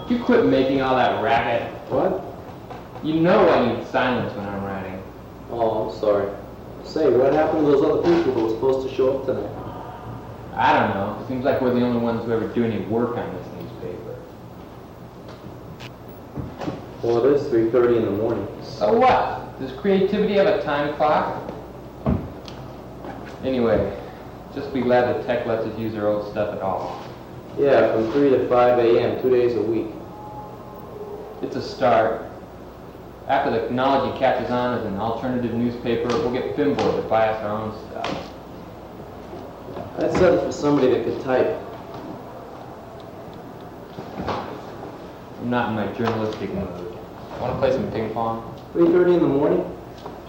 You quit making all that racket. What? You know I need silence when I'm writing. Oh, I'm sorry. Say, what happened to those other people who were supposed to show up tonight? I don't know. Seems like we're the only ones who ever do any work on this newspaper. Well, it is 3:30 in the morning. So what? Does creativity have a time clock? Anyway, just be glad the tech lets us use our old stuff at all. Yeah, from 3 to 5 a.m., 2 days a week. It's a start. After the technology catches on as an alternative newspaper, we'll get Finboard to buy us our own stuff. I'd settle for somebody that could type. I'm not in my journalistic mood. Want to play some ping pong? 3:30 in the morning?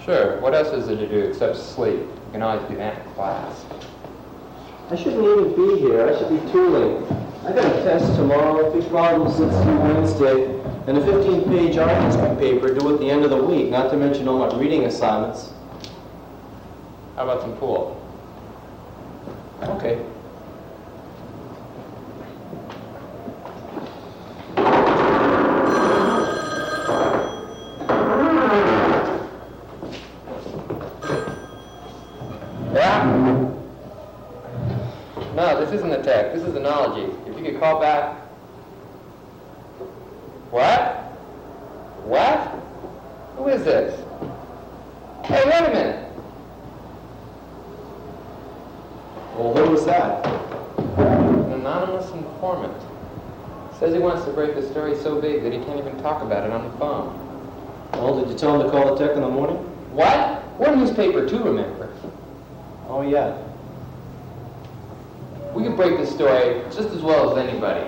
Sure. What else is there to do except sleep? You can always do that in class. I shouldn't even be here. I should be tooling. I got a test tomorrow, 3 problems since Wednesday, and a 15-page art history paper due at the end of the week, not to mention all my reading assignments. How about some pool? Okay. Yeah? No, this isn't a tech. This is anology. If you could call back... What? What? Who is this? Hey, wait a minute. Well, who was that? An anonymous informant. Says he wants to break the story so big that he can't even talk about it on the phone. Well, did you tell him to call the tech in the morning? What? We're newspaper too, remember? Oh, yeah. We can break this story just as well as anybody.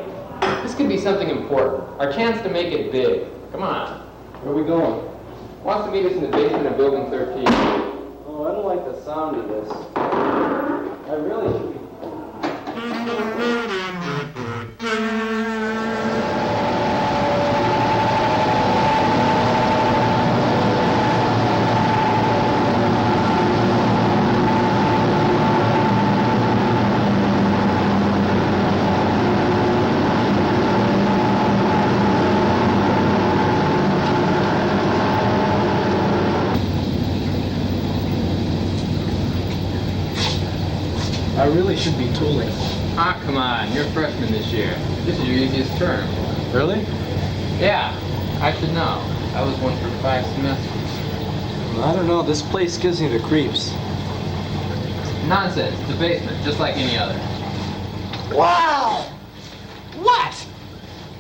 This could be something important. Our chance to make it big. Come on. Where are we going? Wants to meet us in the basement of Building 13. Oh, I don't like the sound of this. I really should be. I really should be tooling. Ah, come on. You're a freshman this year. This is your easiest term. Really? Yeah. I should know. I was one for 5 semesters. I don't know. This place gives me the creeps. Nonsense. It's a basement, just like any other. Wow! What?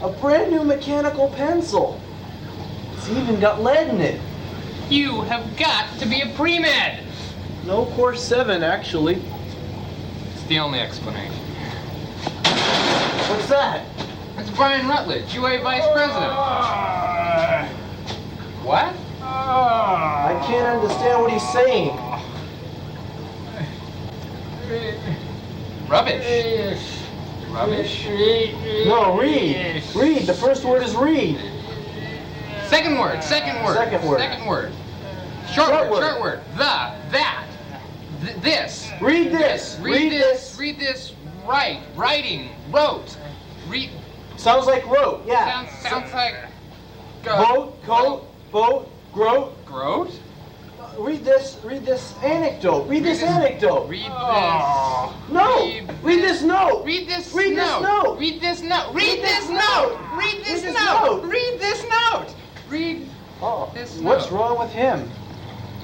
A brand new mechanical pencil. It's even got lead in it. You have got to be a pre-med! No course 7, actually. It's the only explanation. What's that? It's Brian Rutledge, UA Vice President. What? I can't understand what he's saying. Rubbish. Rubbish. No, read. Read. The first word is read. Second word. Second word. Second word. Second word. Short word. Short word. The. That. This. Read this. Read this. Read this. Write. Writing. Wrote. Read. Sounds like wrote. Yeah. Sounds like. Boat, coat, boat, groat. Groat? Read this anecdote. Read this anecdote. Read this. No. Read this note. Read this Read this note. note. Read this note. Read this note. Read this note. Read this note. Read this note. What's wrong with him?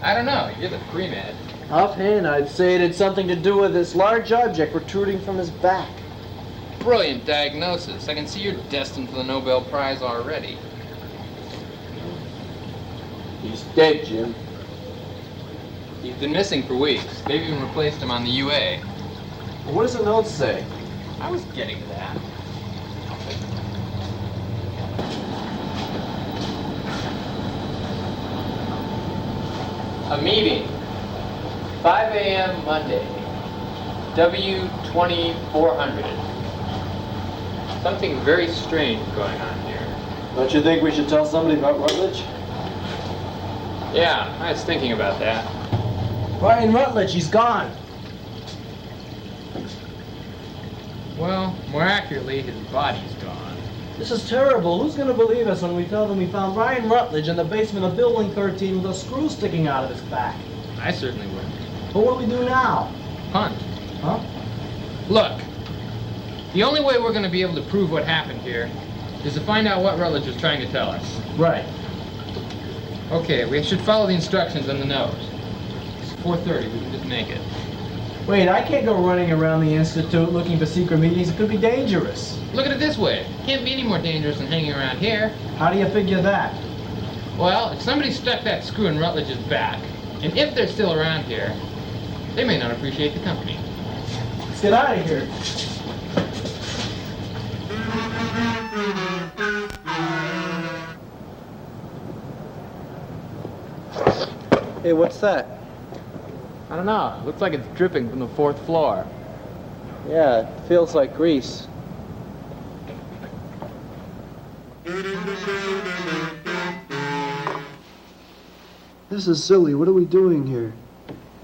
I don't know. You're the pre-med. Offhand, I'd say it had something to do with this large object protruding from his back. Brilliant diagnosis. I can see you're destined for the Nobel Prize already. He's dead, Jim. He's been missing for weeks. They've even replaced him on the UA. What does the note say? I was getting to that. A meeting. 5 a.m. Monday. W2400. Something very strange going on here. Don't you think we should tell somebody about Rutledge? Yeah, I was thinking about that. Brian Rutledge, he's gone. Well, more accurately, his body's gone. This is terrible. Who's going to believe us when we tell them we found Ryan Rutledge in the basement of Building 13 with a screw sticking out of his back? I certainly would. But what do we do now? Hunt. Huh? Look, the only way we're going to be able to prove what happened here is to find out what Rutledge was trying to tell us. Right. Okay, we should follow the instructions on the note. It's 4:30, we can just make it. Wait, I can't go running around the Institute looking for secret meetings. It could be dangerous. Look at it this way. Can't be any more dangerous than hanging around here. How do you figure that? Well, if somebody stuck that screw in Rutledge's back, and if they're still around here, they may not appreciate the company. Let's get out of here. Hey, what's that? I don't know. Looks like it's dripping from the 4th floor. Yeah, it feels like grease. This is silly. What are we doing here?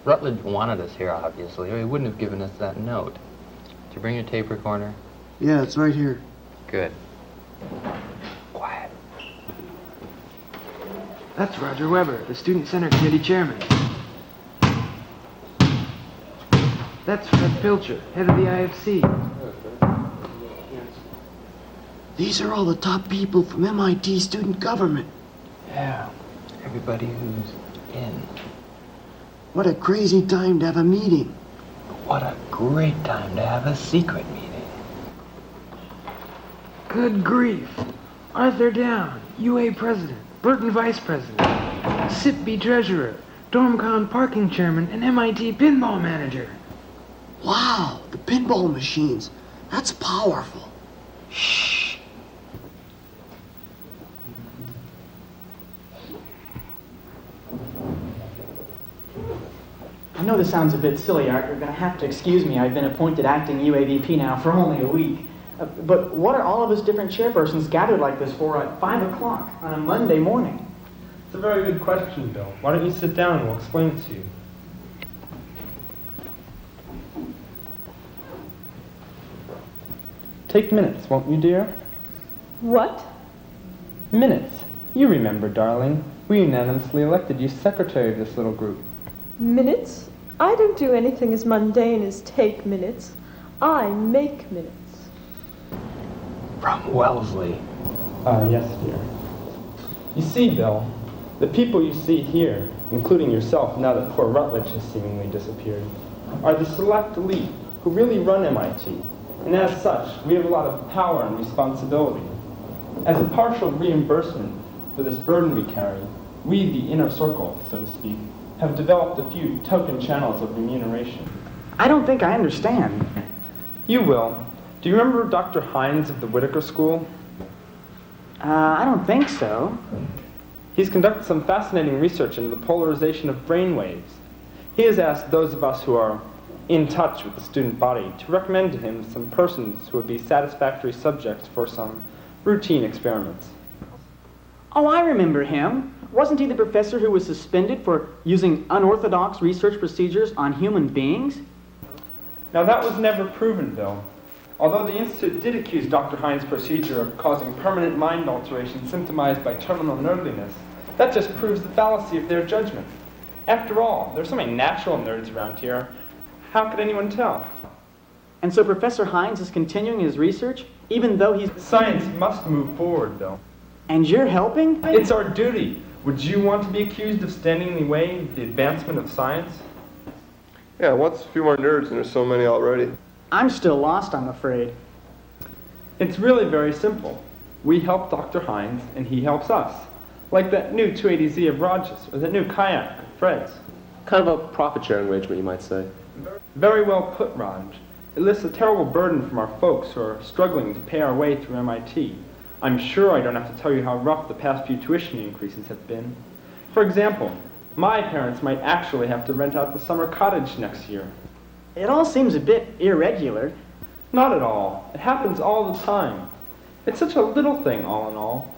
Rutledge wanted us here, obviously, or he wouldn't have given us that note. Did you bring your tape recorder? Yeah, it's right here. Good. Quiet. That's Roger Weber, the Student Center Committee Chairman. That's Fred Pilcher, head of the IFC. These are all the top people from MIT student government. Yeah. Everybody who's in. What a crazy time to have a meeting. What a great time to have a secret meeting. Good grief. Arthur Down, UA President, Burton Vice President, SIPB Treasurer, Dormcon Parking Chairman, and MIT Pinball Manager. Wow, the pinball machines. That's powerful. Shh. I know this sounds a bit silly, Art. You're going to have to excuse me. I've been appointed acting UAVP now for only a week. But what are all of us different chairpersons gathered like this for at 5 o'clock on a Monday morning? It's a very good question, Bill. Why don't you sit down and we'll explain it to you. Take minutes, won't you, dear? What? Minutes. You remember, darling. We unanimously elected you secretary of this little group. Minutes? I don't do anything as mundane as take minutes. I make minutes. From Wellesley. Yes, dear. You see, Bill, the people you see here, including yourself now that poor Rutledge has seemingly disappeared, are the select elite who really run MIT. And as such, we have a lot of power and responsibility. As a partial reimbursement for this burden we carry, we, the inner circle, so to speak, have developed a few token channels of remuneration. I don't think I understand. You will. Do you remember Dr. Hines of the Whitaker School? I don't think so. He's conducted some fascinating research into the polarization of brain waves. He has asked those of us who are in touch with the student body to recommend to him some persons who would be satisfactory subjects for some routine experiments. Oh, I remember him. Wasn't he the professor who was suspended for using unorthodox research procedures on human beings? Now that was never proven, Bill. Although the Institute did accuse Dr. Hines' procedure of causing permanent mind alteration symptomized by terminal nerdliness, that just proves the fallacy of their judgment. After all, there's so many natural nerds around here. How could anyone tell? And so Professor Hines is continuing his research, even though he's... Science must move forward, Bill. And you're helping? It's our duty. Would you want to be accused of standing in the way of the advancement of science? Yeah, what's a few more nerds and there's so many already? I'm still lost, I'm afraid. It's really very simple. We help Dr. Hines, and he helps us. Like that new 280Z of Rogers, or that new kayak of Fred's. Kind of a profit-sharing arrangement, you might say. Very well put, Raj. It lifts a terrible burden from our folks who are struggling to pay our way through MIT. I'm sure I don't have to tell you how rough the past few tuition increases have been. For example, my parents might actually have to rent out the summer cottage next year. It all seems a bit irregular. Not at all. It happens all the time. It's such a little thing, all in all.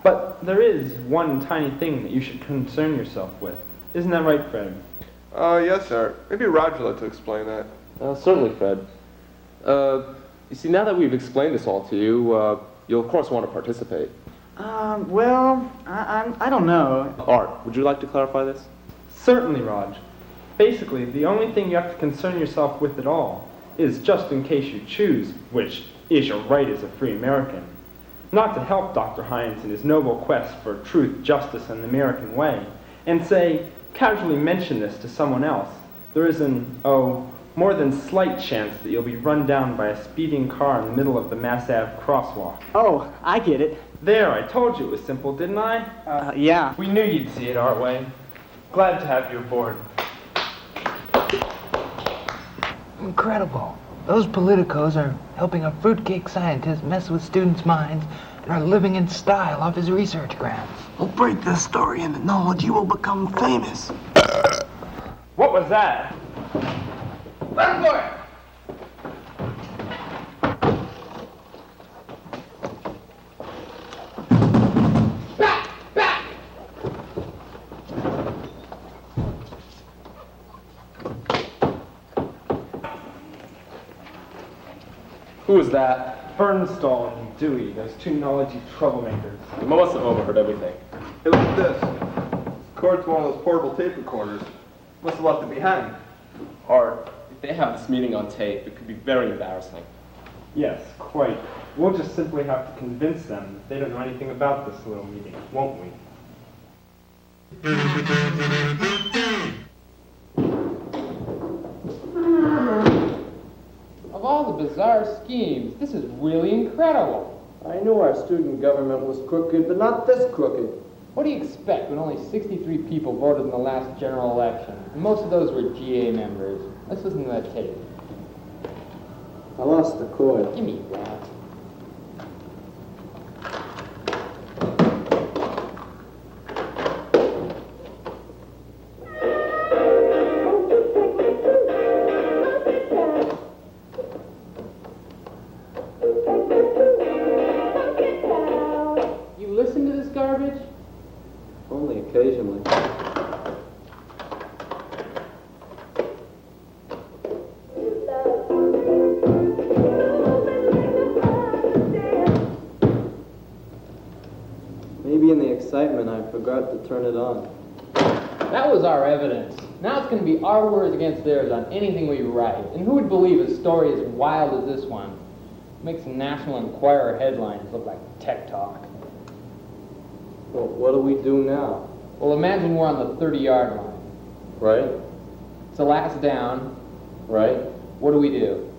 But there is one tiny thing that you should concern yourself with. Isn't that right, Fred? Yes, sir. Maybe Roger would like to explain that. Certainly, Fred. You see, now that we've explained this all to you, You'll of course want to participate. Well, I don't know. Art, would you like to clarify this? Certainly, Raj. Basically, the only thing you have to concern yourself with at all is just in case you choose, which is your right as a free American, not to help Dr. Hines in his noble quest for truth, justice, and the American way, and say, casually mention this to someone else. There is an, more than slight chance that you'll be run down by a speeding car in the middle of the Mass Ave crosswalk. Oh, I get it. There, I told you it was simple, didn't I? Yeah. We knew you'd see it our way. Glad to have you aboard. Incredible. Those politicos are helping a fruitcake scientist mess with students' minds and are living in style off his research grants. We'll break this story into knowledge. You will become famous. What was that? Run for it! Who was that? Bernstall and Dewey, those two knowledgey troublemakers. You must have overheard everything. Hey, look at this. It's corded to one of those portable tape recorders. Must have left it behind. Art, if they have this meeting on tape, it could be very embarrassing. Yes, quite. We'll just simply have to convince them that they don't know anything about this little meeting, won't we? Of all the bizarre schemes, this is really incredible. I knew our student government was crooked, but not this crooked. What do you expect when only 63 people voted in the last general election? And most of those were GA members. Let's listen to that tape. I lost the cord. Give me that. You listen to this garbage? Only occasionally. Maybe in the excitement I forgot to turn it on. That was our evidence. Now it's going to be our words against theirs on anything we write. And who would believe a story as wild as this one? Makes the National Enquirer headlines look like tech talk. Well, what do we do now? Well, imagine we're on the 30-yard line. Right? It's the last down. Right? What do?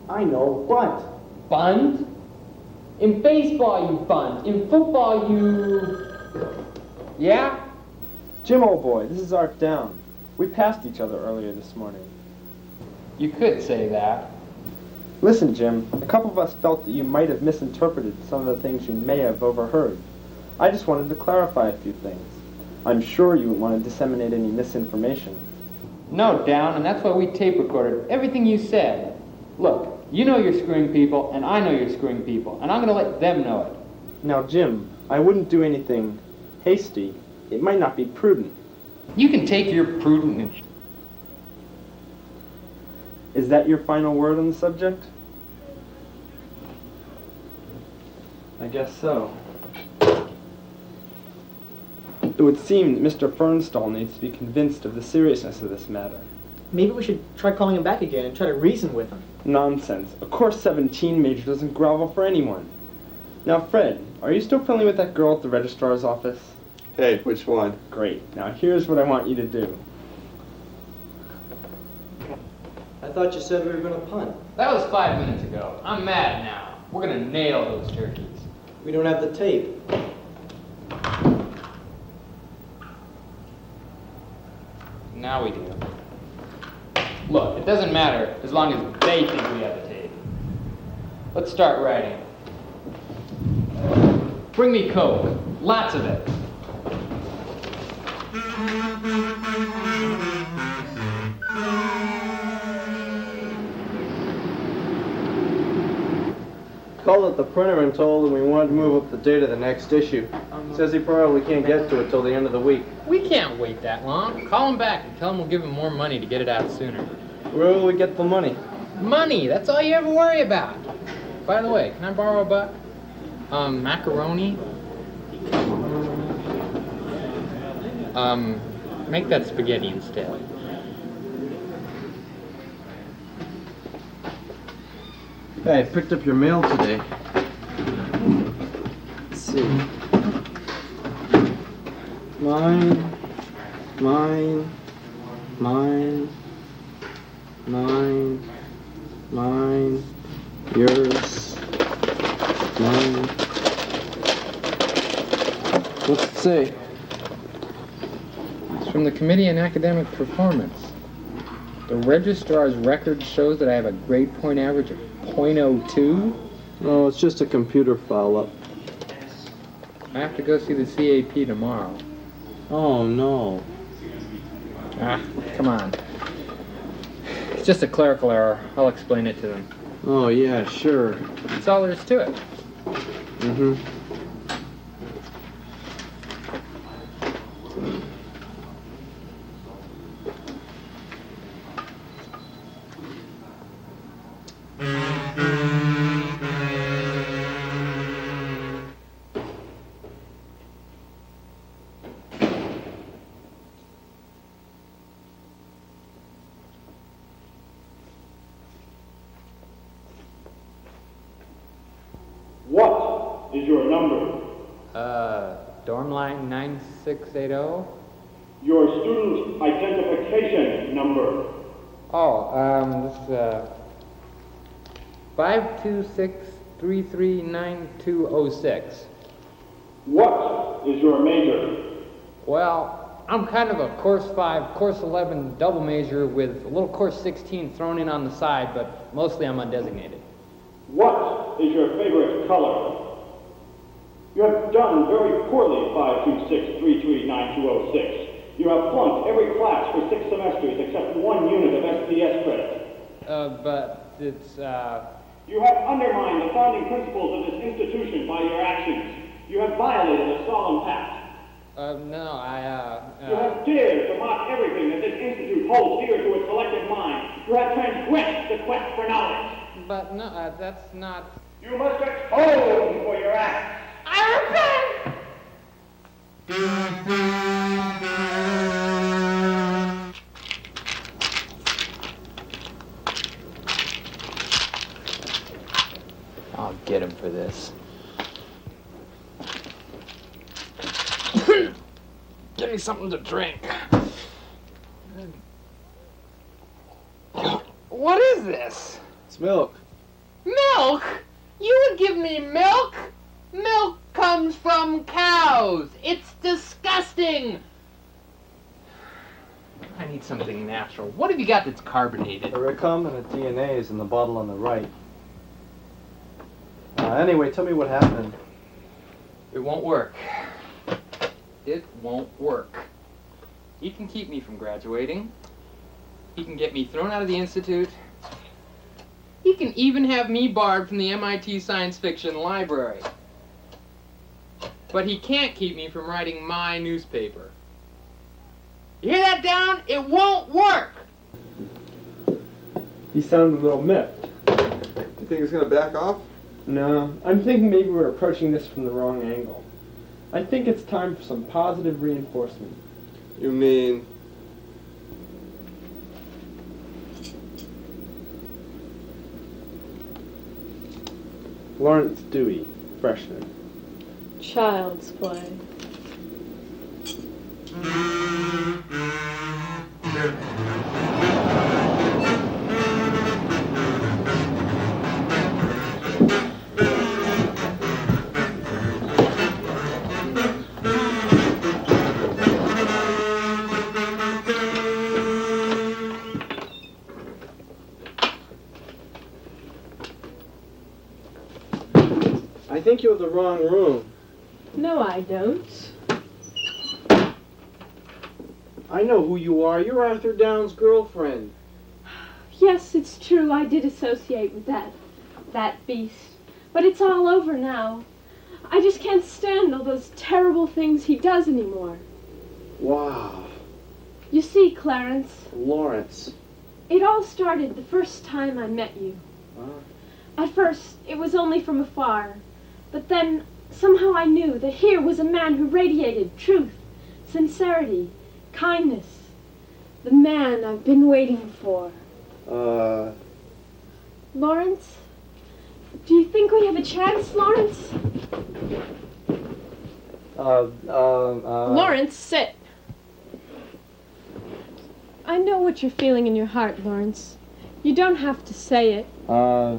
I know, bunt. Bunt? In baseball, you bunt. In football, you... Yeah? Jim, old boy, this is Art Down. We passed each other earlier this morning. You could say that. Listen, Jim, a couple of us felt that you might have misinterpreted some of the things you may have overheard. I just wanted to clarify a few things. I'm sure you wouldn't want to disseminate any misinformation. No, Down, and that's why we tape recorded everything you said. Look, you know you're screwing people, and I know you're screwing people, and I'm going to let them know it. Now, Jim, I wouldn't do anything hasty. It might not be prudent. You can take your prudent... Is that your final word on the subject? I guess so. It would seem that Mr. Fernstall needs to be convinced of the seriousness of this matter. Maybe we should try calling him back again and try to reason with him. Nonsense. A Course 17 major doesn't grovel for anyone. Now, Fred, are you still friendly with that girl at the registrar's office? Hey, which one? Great. Now, here's what I want you to do. I thought you said we were going to punt. That was 5 minutes ago. I'm mad now. We're going to nail those turkeys. We don't have the tape. Now we do. Look, it doesn't matter as long as they think we have the tape. Let's start writing. Bring me Coke. Lots of it. Called at the printer and told him we wanted to move up the date of the next issue. Says he probably can't get to it till the end of the week. We can't wait that long. Call him back and tell him we'll give him more money to get it out sooner. Where will we get the money? Money, that's all you ever worry about. By the way, can I borrow a buck? Macaroni? Make that spaghetti instead. Hey, I picked up your mail today. Let's see. Mine, mine, mine, mine, mine, yours, mine. What's it say? It's from the Committee on Academic Performance. The registrar's record shows that I have a grade point average of .02. No, it's just a computer foul-up. I have to go see the CAP tomorrow. Oh, no. Ah, come on. It's just a clerical error. I'll explain it to them. Oh, yeah, sure. That's all there is to it. Mm-hmm. What is your number? Dorm line 9680. Your student identification number. Oh, this is 526339206. What is your major? Well, I'm kind of a course 5, course 11 double major with a little course 16 thrown in on the side, but mostly I'm undesignated. What is your favorite color? You have done very poorly, 526339206. You have flunked every class for 6 semesters except 1 unit of SPS credit. But it's, You have undermined the founding principles of this institution by your actions. You have violated a solemn pact. no, You have dared to mock everything that this institute holds dear to its collective mind. You have transgressed the quest for knowledge. But no, that's not... You must atone for your acts. I repent! I'll get him for this. Give me something to drink. What is this? It's milk. Milk? You would give me milk? Milk comes from cows. It's disgusting. I need something natural. What have you got that's carbonated? The recombinant DNA is in the bottle on the right. Anyway, tell me what happened. It won't work. It won't work. He can keep me from graduating. He can get me thrown out of the institute. He can even have me barred from the MIT science fiction library. But he can't keep me from writing my newspaper. You hear that, Down? It won't work! You sound a little miffed. You think he's gonna back off? No, I'm thinking maybe we're approaching this from the wrong angle. I think it's time for some positive reinforcement. You mean... Lawrence Dewey, freshman. Child's play. I think you have the wrong room. No, I don't. I know who you are. You're Arthur Downs' girlfriend. Yes, it's true. I did associate with that beast. But it's all over now. I just can't stand all those terrible things he does anymore. Wow. You see, Clarence, Lawrence. it all started the first time I met you. Huh? At first, it was only from afar. But then, somehow I knew that here was a man who radiated truth, sincerity, kindness. The man I've been waiting for. Lawrence? Do you think we have a chance, Lawrence? Lawrence, sit. I know what you're feeling in your heart, Lawrence. You don't have to say it. Ah!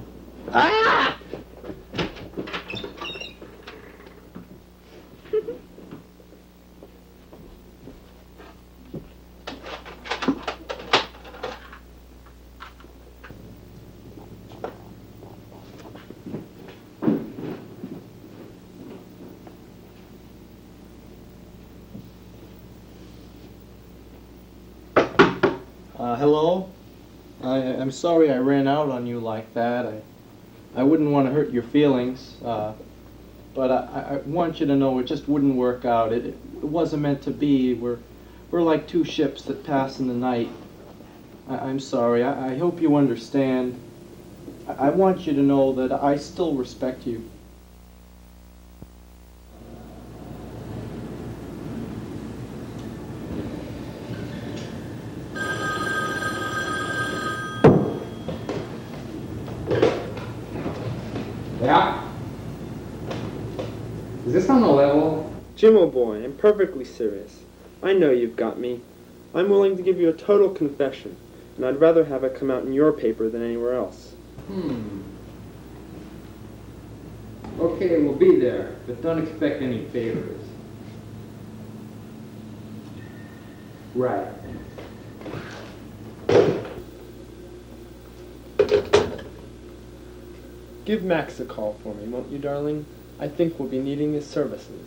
Hello? I'm sorry I ran out on you like that. I wouldn't want to hurt your feelings, but I want you to know it just wouldn't work out. It wasn't meant to be. We're like two ships that pass in the night. I'm sorry. I hope you understand. I want you to know that I still respect you. Yeah? Is this on the level? Jim, oh boy, I'm perfectly serious. I know you've got me. I'm willing to give you a total confession, and I'd rather have it come out in your paper than anywhere else. Okay, we'll be there, but don't expect any favors. Right. Give Max a call for me, won't you, darling? I think we'll be needing his services.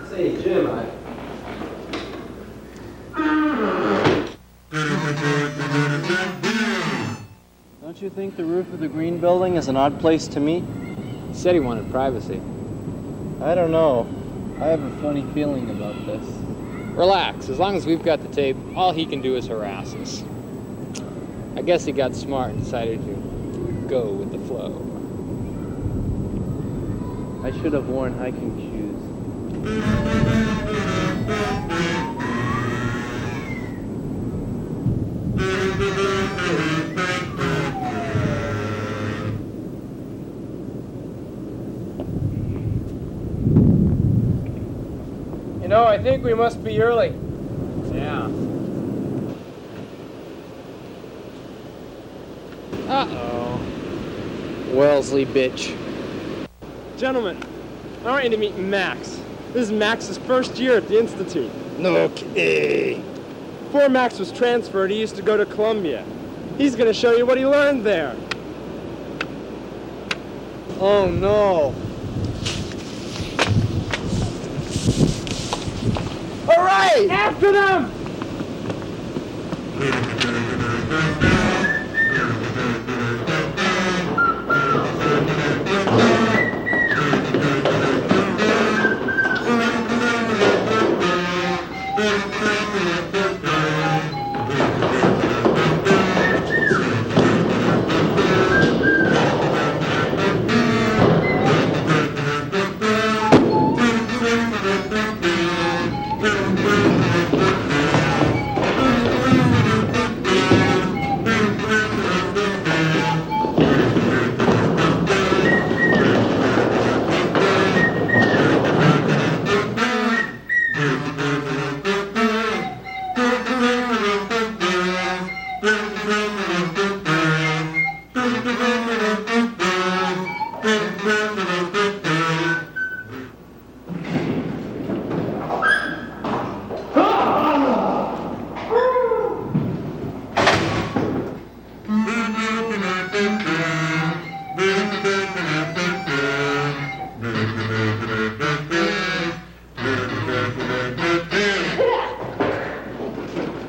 Say, Jim, Don't you think the roof of the Green Building is an odd place to meet? He said he wanted privacy. I don't know. I have a funny feeling about this. Relax, as long as we've got the tape, all he can do is harass us. I guess he got smart and decided to go with the flow. I should have worn hiking shoes. You know, I think we must be early. Yeah. Uh-oh. Wellesley bitch. Gentlemen, I want you to meet Max. This is Max's first year at the Institute. Okay. Before Max was transferred, he used to go to Columbia. He's going to show you what he learned there. Oh no. All right! After them!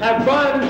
Have fun!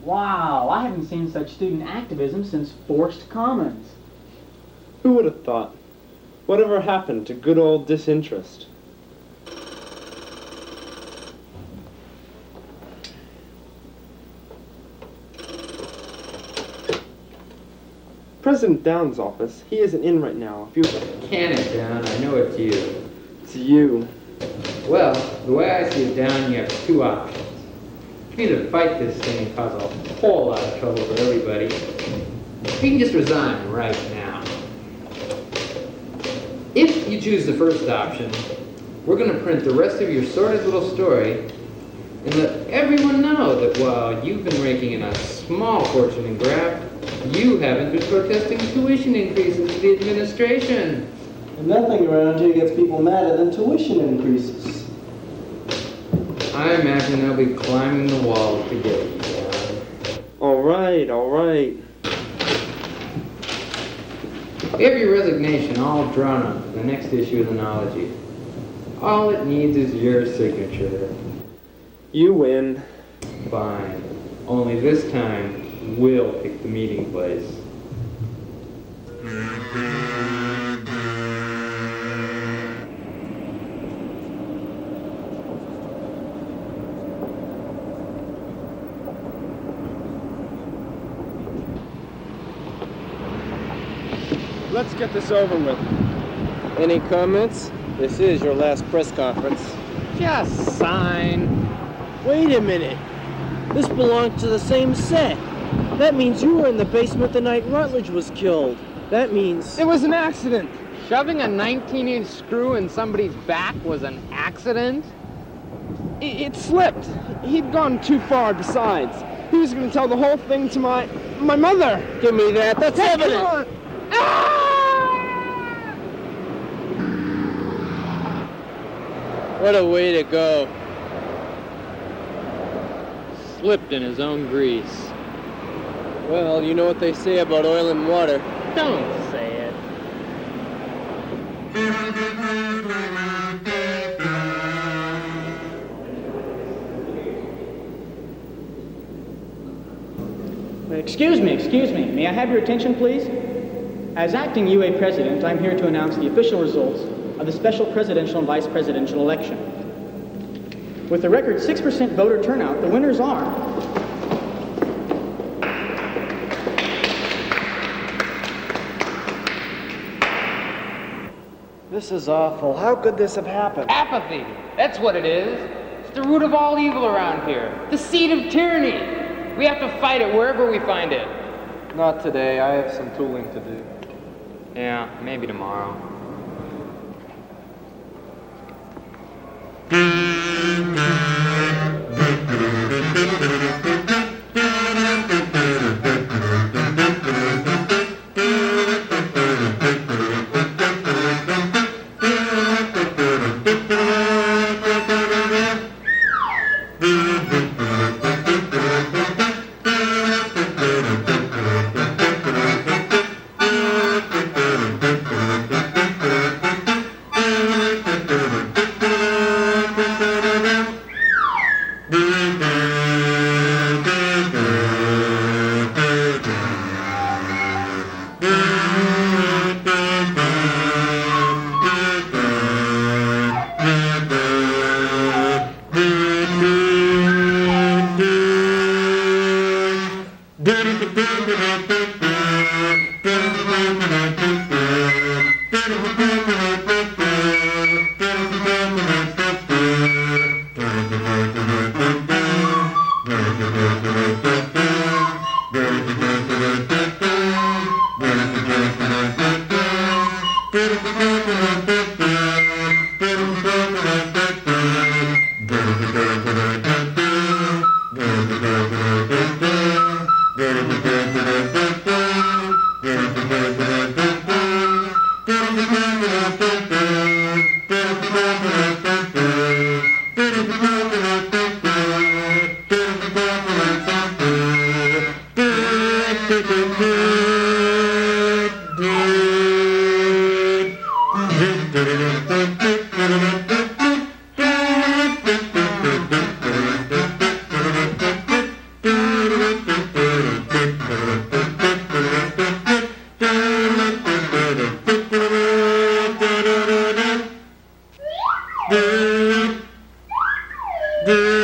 Wow, I haven't seen such student activism since forced commons. Who would have thought? Whatever happened to good old disinterest? President Down's office. He isn't in right now. If you Can it, Down? I know it's you. It's you. Well, the way I see it, Down, you have two options. You can either fight this thing and cause a whole lot of trouble for everybody. You can just resign right now. If you choose the first option, we're going to print the rest of your sordid little story and let everyone know that while you've been raking in a small fortune in graft, you haven't been protesting tuition increases to the administration. And nothing around here gets people madder than tuition increases. I imagine they'll be climbing the walls to get you down. All right, all right. We have your resignation all drawn up for the next issue of the Nology. All it needs is your signature. You win. Fine. Only this time, we'll pick the meeting place. Let's get this over with. Any comments? This is your last press conference. Just sign. Wait a minute. This belongs to the same set. That means you were in the basement the night Rutledge was killed. That means... It was an accident. Shoving a 19-inch screw in somebody's back was an accident? It slipped. He'd gone too far besides. He was going to tell the whole thing to my mother. Give me that. That's evident. What a way to go. Slipped in his own grease. Well, you know what they say about oil and water. Don't say it. Excuse me. May I have your attention, please? As acting UA president, I'm here to announce the official results of the special presidential and vice presidential election. With a record 6% voter turnout, the winners are... This is awful. How could this have happened? Apathy. That's what it is. It's the root of all evil around here. The seed of tyranny. We have to fight it wherever we find it. Not today. I have some tooling to do. Yeah, maybe tomorrow. do.